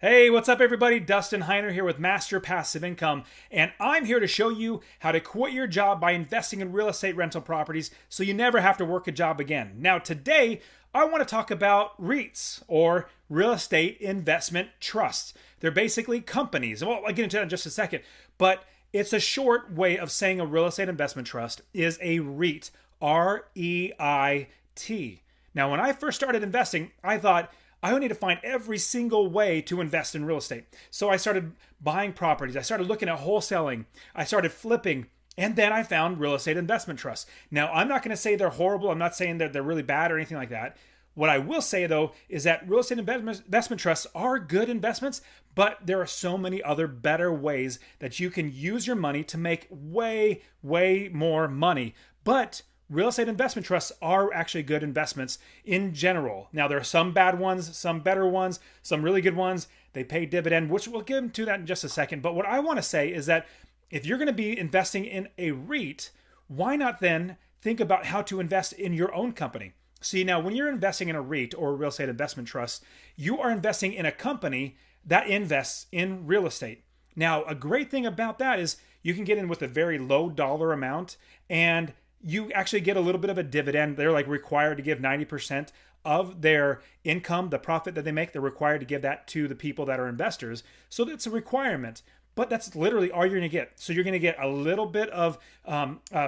Hey, what's up, everybody? Dustin Heiner here with Master Passive Income, and I'm here to show you how to quit your job by investing in real estate rental properties so you never have to work a job again. Now, today, I want to talk about REITs, or real estate investment trusts. They're basically companies. Well, I'll get into that in just a second, but it's a short way of saying a real estate investment trust is a REIT, REIT. Now, when I first started investing, I thought, I need to find every single way to invest in real estate. So I started buying properties. I started looking at wholesaling. I started flipping. And then I found real estate investment trusts. Now, I'm not going to say they're horrible. I'm not saying that they're really bad or anything like that. What I will say, though, is that real estate investment trusts are good investments, but there are so many other better ways that you can use your money to make way, way more money. But real estate investment trusts are actually good investments in general. Now, there are some bad ones, some better ones, some really good ones. They pay dividend, which we'll get into that in just a second. But what I want to say is that if you're going to be investing in a REIT, why not then think about how to invest in your own company? See, now when you're investing in a REIT or a real estate investment trust, you are investing in a company that invests in real estate. Now, a great thing about that is you can get in with a very low dollar amount, and you actually get a little bit of a dividend. They're like required to give 90% of their income, the profit that they make, they're required to give that to the people that are investors. So that's a requirement. But that's literally all you're going to get. So you're going to get a little bit of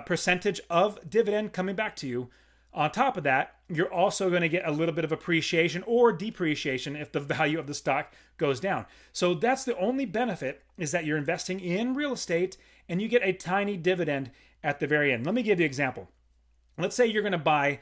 percentage of dividend coming back to you. On top of that, you're also going to get a little bit of appreciation or depreciation if the value of the stock goes down. So that's the only benefit, is that you're investing in real estate and you get a tiny dividend at the very end. Let me give you an example. Let's say you're going to buy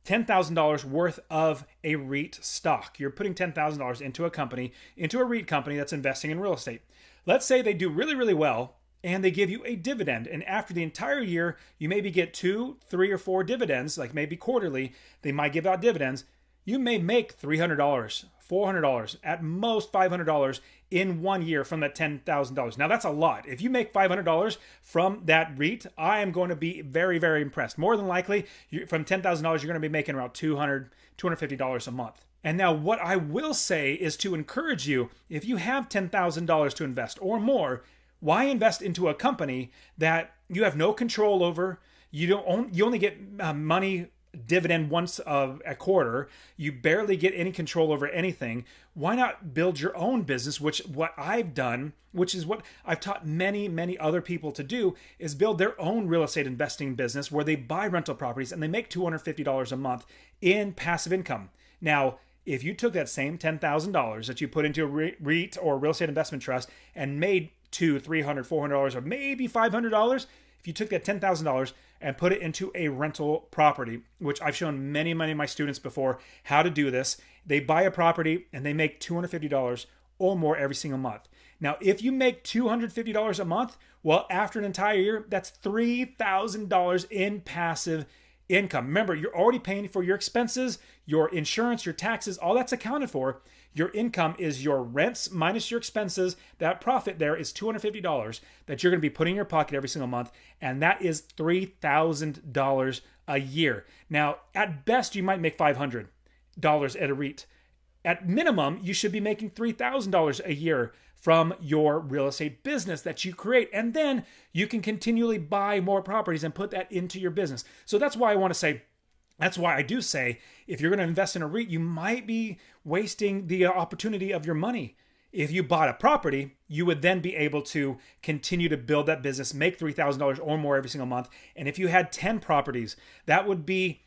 $10,000 worth of a REIT stock. You're putting $10,000 into a company, into a REIT company that's investing in real estate. Let's say they do really, really well and they give you a dividend. And after the entire year, you maybe get 2, 3, or 4 dividends, like maybe quarterly, they might give out dividends. You may make $300, $400, at most $500 in 1 year from that $10,000. Now that's a lot. If you make $500 from that REIT, I am going to be very, very impressed. More than likely, from $10,000, you're going to be making around $200, $250 a month. And now what I will say is to encourage you, if you have $10,000 to invest or more, why invest into a company that you have no control over? You only get money dividend once a quarter. You barely get any control over anything. Why not build your own business, which what I've done, which is what I've taught many, many other people to do, is build their own real estate investing business where they buy rental properties and they make $250 a month in passive income. Now, if you took that same $10,000 that you put into a REIT or real estate investment trust and made $200, $300, $400, or maybe $500, if you took that $10,000 and put it into a rental property, which I've shown many, many of my students before how to do this, they buy a property and they make $250 or more every single month. Now, if you make $250 a month, well, after an entire year, that's $3,000 in passive income. Remember, you're already paying for your expenses, your insurance, your taxes, all that's accounted for. Your income is your rents minus your expenses. That profit there is $250 that you're going to be putting in your pocket every single month, and that is $3,000 a year. Now, at best, you might make $500 at a REIT. At minimum, you should be making $3,000 a year from your real estate business that you create. And then you can continually buy more properties and put that into your business. So that's why I do say, if you're going to invest in a REIT, you might be wasting the opportunity of your money. If you bought a property, you would then be able to continue to build that business, make $3,000 or more every single month. And if you had 10 properties, that would be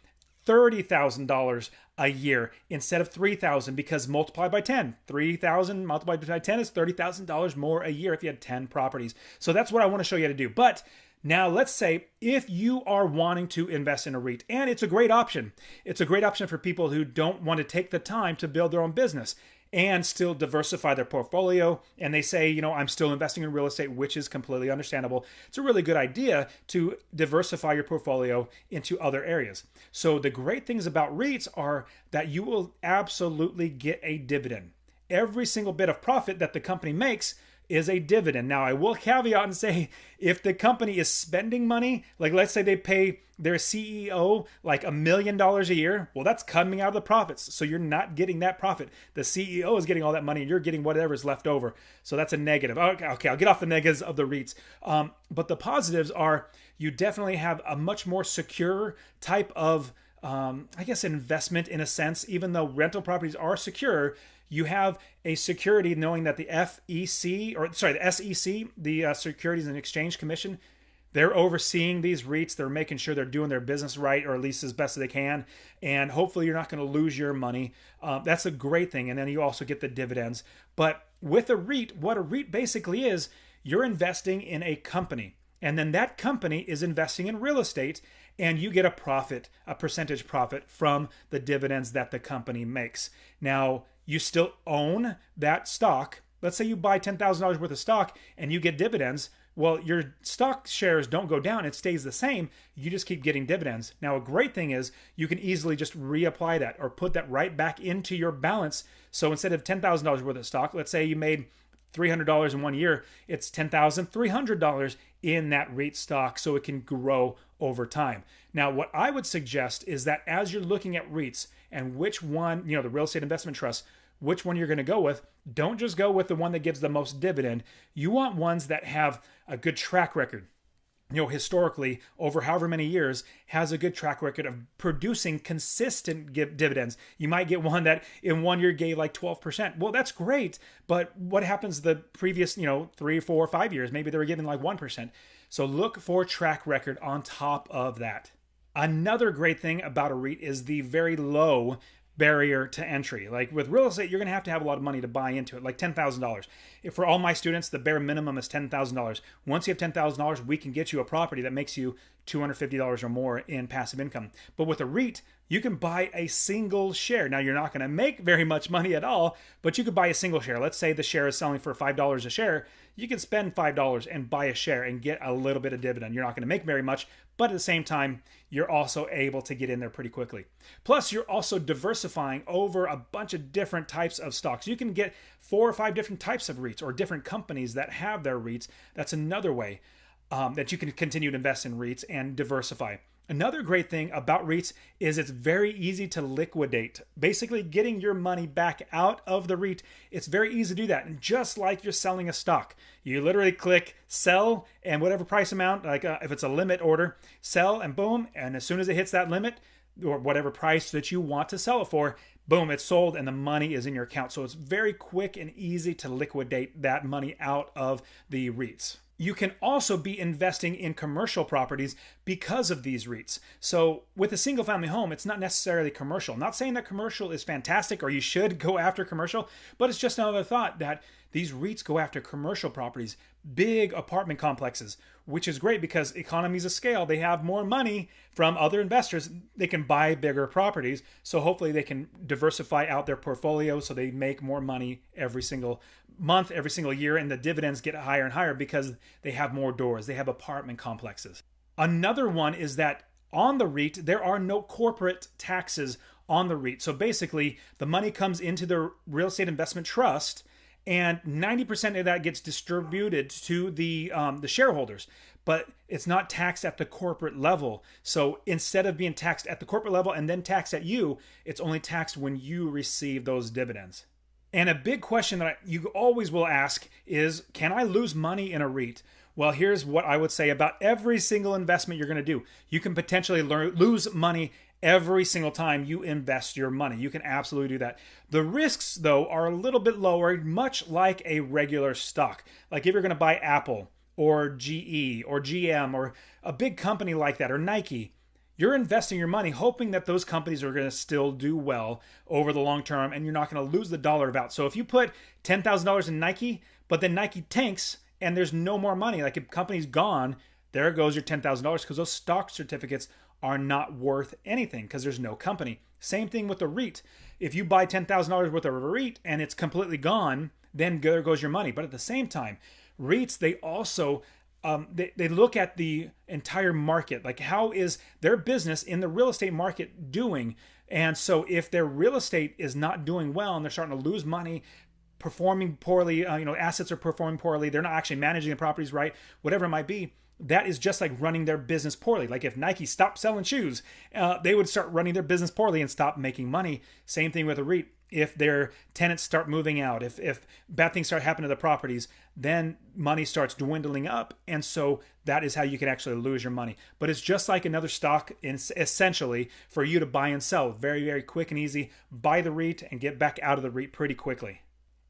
$30,000 a year instead of $3,000, because multiplied by 10, 3,000 multiplied by 10 is $30,000 more a year if you had 10 properties. So that's what I want to show you how to do. But now let's say if you are wanting to invest in a REIT, and it's a great option. It's a great option for people who don't want to take the time to build their own business and still diversify their portfolio. And they say, I'm still investing in real estate, which is completely understandable. It's a really good idea to diversify your portfolio into other areas. So the great things about REITs are that you will absolutely get a dividend. Every single bit of profit that the company makes is a dividend. Now, I will caveat and say if the company is spending money, like let's say they pay their CEO like $1 million a year, well, that's coming out of the profits. So you're not getting that profit. The CEO is getting all that money and you're getting whatever's left over. So that's a negative. Okay, I'll get off the negatives of the REITs. But the positives are you definitely have a much more secure type of I guess investment in a sense. Even though rental properties are secure, you have a security knowing that the the SEC, the Securities and Exchange Commission, they're overseeing these REITs. They're making sure they're doing their business right, or at least as best as they can. And hopefully you're not going to lose your money. That's a great thing. And then you also get the dividends. But with a REIT, what a REIT basically is, you're investing in a company. And then that company is investing in real estate, and you get a profit, a percentage profit from the dividends that the company makes. Now, you still own that stock. Let's say you buy $10,000 worth of stock and you get dividends. Well, your stock shares don't go down. It stays the same. You just keep getting dividends. Now, a great thing is you can easily just reapply that or put that right back into your balance. So instead of $10,000 worth of stock, let's say you made $300 in 1 year, it's $10,300 in that REIT stock, so it can grow over time. Now, what I would suggest is that as you're looking at REITs and which one, the real estate investment trust, which one you're going to go with, don't just go with the one that gives the most dividend. You want ones that have a good track record. Historically, over however many years, has a good track record of producing consistent dividends. You might get one that in 1 year gave like 12%. Well, that's great. But what happens the previous, 3, 4, 5 years? Maybe they were giving like 1%. So look for track record on top of that. Another great thing about a REIT is the very low barrier to entry. Like with real estate, you're going to have a lot of money to buy into it, like $10,000. If for all my students, the bare minimum is $10,000. Once you have $10,000, we can get you a property that makes you $250 or more in passive income. But with a REIT, you can buy a single share. Now, you're not going to make very much money at all, but you could buy a single share. Let's say the share is selling for $5 a share. You can spend $5 and buy a share and get a little bit of dividend. You're not going to make very much, but at the same time, you're also able to get in there pretty quickly. Plus, you're also diversifying over a bunch of different types of stocks. You can get 4 or 5 different types of REITs or different companies that have their REITs. That's another way that you can continue to invest in REITs and diversify. Another great thing about REITs is it's very easy to liquidate. Basically, getting your money back out of the REIT, it's very easy to do that. And just like you're selling a stock, you literally click sell and whatever price amount, like if it's a limit order, sell and boom. And as soon as it hits that limit or whatever price that you want to sell it for, boom, it's sold and the money is in your account. So it's very quick and easy to liquidate that money out of the REITs. You can also be investing in commercial properties because of these REITs. So with a single family home, it's not necessarily commercial. I'm not saying that commercial is fantastic or you should go after commercial, but it's just another thought that these REITs go after commercial properties, big apartment complexes, which is great because economies of scale, they have more money from other investors. They can buy bigger properties. So hopefully they can diversify out their portfolio so they make more money every single month, every single year, and the dividends get higher and higher because they have more doors. They have apartment complexes. Another one is that on the REIT, there are no corporate taxes on the REIT. So basically, the money comes into the real estate investment trust, and 90% of that gets distributed to the shareholders, but it's not taxed at the corporate level. So instead of being taxed at the corporate level and then taxed at you, it's only taxed when you receive those dividends. And a big question that you always will ask is, can I lose money in a REIT? Well, here's what I would say about every single investment you're going to do. You can potentially lose money every single time you invest your money. You can absolutely do that. The risks, though, are a little bit lower, much like a regular stock. Like if you're going to buy Apple or GE or GM or a big company like that or Nike, you're investing your money hoping that those companies are going to still do well over the long term and you're not going to lose the dollar amount. So if you put $10,000 in Nike, but then Nike tanks and there's no more money, like if company's gone, there goes your $10,000 because those stock certificates are not worth anything because there's no company. Same thing with the REIT. If you buy $10,000 worth of a REIT and it's completely gone, then there goes your money. But at the same time, REITs, they also they look at the entire market. Like how is their business in the real estate market doing? And so if their real estate is not doing well and they're starting to lose money, performing poorly, assets are performing poorly, they're not actually managing the properties right, whatever it might be, that is just like running their business poorly. Like if Nike stopped selling shoes, they would start running their business poorly and stop making money. Same thing with a REIT. If their tenants start moving out, if bad things start happening to the properties, then money starts dwindling up. And so that is how you can actually lose your money. But it's just like another stock, essentially, for you to buy and sell. Very, very quick and easy. Buy the REIT and get back out of the REIT pretty quickly.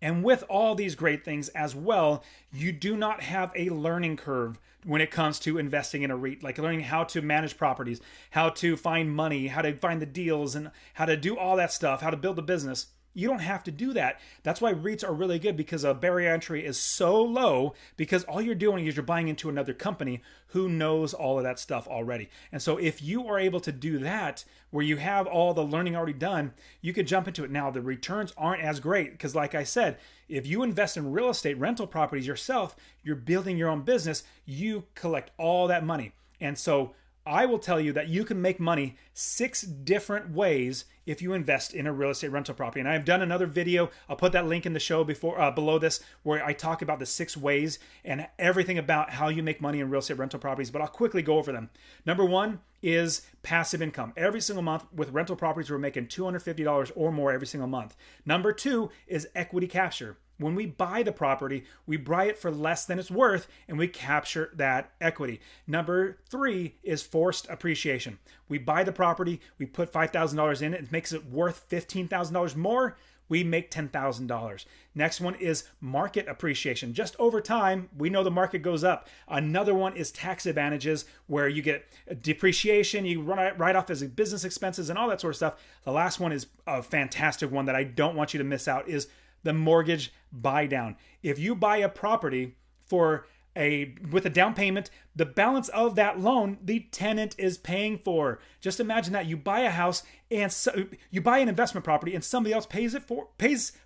And with all these great things as well, you do not have a learning curve when it comes to investing in a REIT, like learning how to manage properties, how to find money, how to find the deals, and how to do all that stuff, how to build a business. You don't have to do that. That's why REITs are really good, because a barrier entry is so low, because all you're doing is you're buying into another company who knows all of that stuff already. And so if you are able to do that, where you have all the learning already done, you could jump into it. Now, the returns aren't as great because, like I said, if you invest in real estate rental properties yourself, you're building your own business, you collect all that money. And so I will tell you that you can make money 6 different ways if you invest in a real estate rental property. And I've done another video. I'll put that link in the show below this, where I talk about the 6 ways and everything about how you make money in real estate rental properties, but I'll quickly go over them. Number 1 is passive income. Every single month with rental properties, we're making $250 or more every single month. Number 2 is equity capture. When we buy the property, we buy it for less than it's worth, and we capture that equity. Number 3 is forced appreciation. We buy the property, we put $5,000 in it, it makes it worth $15,000 more, we make $10,000. Next one is market appreciation. Just over time, we know the market goes up. Another one is tax advantages, where you get depreciation, you write off as business expenses and all that sort of stuff. The last one is a fantastic one that I don't want you to miss out, is the mortgage buy down. If you buy a property with a down payment, the balance of that loan, the tenant is paying for. Just imagine that you buy a house and you buy an investment property and somebody else pays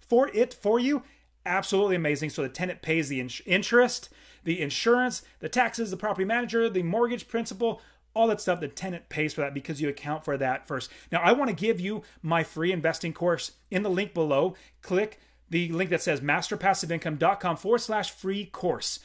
for it for you. Absolutely amazing. So the tenant pays the interest, the insurance, the taxes, the property manager, the mortgage principal, all that stuff. The tenant pays for that because you account for that first. Now, I want to give you my free investing course in the link below. Click the link that says masterpassiveincome.com/free course,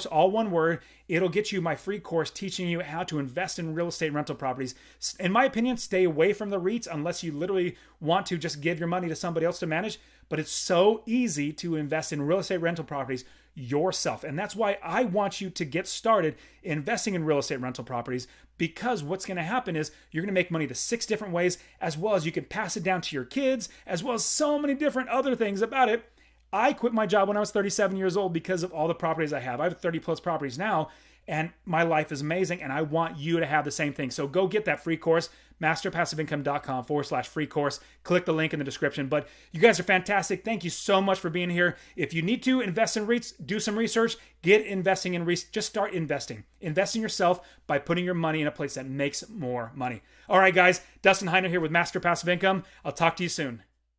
all one word. It'll get you my free course teaching you how to invest in real estate rental properties. In my opinion, stay away from the REITs unless you literally want to just give your money to somebody else to manage. But it's so easy to invest in real estate rental properties yourself. And that's why I want you to get started investing in real estate rental properties, because what's going to happen is you're going to make money the 6 different ways, as well as you can pass it down to your kids, as well as so many different other things about it. I quit my job when I was 37 years old because of all the properties I have. I have 30 plus properties now, and my life is amazing, and I want you to have the same thing. So go get that free course, masterpassiveincome.com/free course. Click the link in the description. But you guys are fantastic. Thank you so much for being here. If you need to invest in REITs, do some research, get investing in REITs. Just start investing. Invest in yourself by putting your money in a place that makes more money. All right, guys, Dustin Heiner here with Master Passive Income. I'll talk to you soon.